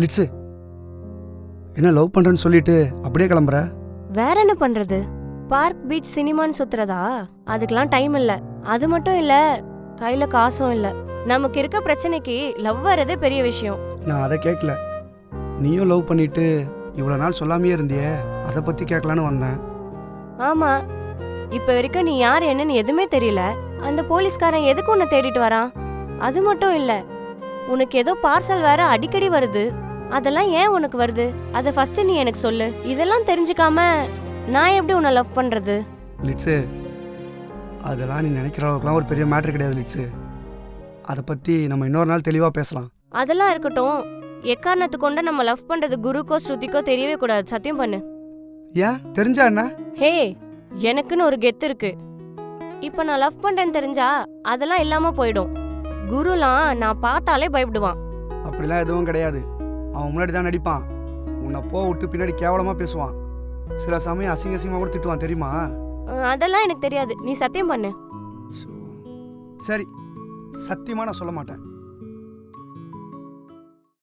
Lids, என்ன love பண்ணுறேன்னு சொல்லிட்டு அப்படியே கிளம்புற? வேற என்ன பண்றது? பார்க் பீச் சினிமான்னு சுத்துறதா? அதுக்கெல்லாம் டைம் இல்ல. அது மட்டும் இல்ல, கையில காசும் இல்ல. நமக்கு இருக்க பிரச்சனைக்கு லவ் வரதே பெரிய விஷயம். நான் அதை கேட்கல. நீயும் லவ் பண்ணிட்டு இவ்வளோ நாள் சொல்லாமையே இருந்தியே, அதை பற்றி கேட்கலான்னு வந்தேன். ஆமா, இப்ப வரைக்கும் நீ யார் என்னன்னு எதுவுமே தெரியல. அந்த போலீஸ்காரன் எதுக்கு உன்னை தேடிட்டு வரான்? அது மட்டும் இல்ல, உனக்கு ஏதோ பார்சல் வேற அடிக்கடி வருது. அதெல்லாம் ஏன் உனக்கு வருது? அதை ஃபர்ஸ்ட் நீ எனக்கு சொல்லு. இதெல்லாம் தெரிஞ்சுக்காம நான் எப்படி உன்னை லவ் பண்றது? லிட்ஸு, அதெல்லாம் நீ நினைக்கிற அளவுக்குலாம் ஒரு பெரிய மேட்ரு கிடையாது லிட்ஸு. அதை பற்றி நம்ம இன்னொரு நாள் தெளிவாக பேசலாம். அதெல்லாம் இருக்கட்டும். எக்காரணத்து கொண்ட நம்ம லவ் பண்றது குருக்கோ ஸ்ருதிக்கோ தெரியவே கூடாது. சத்தியம் பண்ணு. ஏன்? தெரிஞ்சா என்ன? ஹே, எனக்குன்னு ஒரு கெத்து இருக்கு. இப்ப நான் லவ் பண்றேன்னு தெரிஞ்சா அதெல்லாம் இல்லாம போயிடும். குருலாம் நான் பார்த்தாலே பயப்படுவான். அப்படிலாம் எதுவும் கிடையாது. அவன் முன்னாடி தான் நடிப்பான். உன்னை விட்டு பின்னாடி கேவலமாக பேசுவான். சில சமயம் அசிங்க அசிங்கமாக கூட திட்டுவான், தெரியுமா? அதெல்லாம் எனக்கு தெரியாது. நீ சத்தியம் பண்ணு. சரி, சத்தியமாக நான் சொல்ல மாட்டேன்.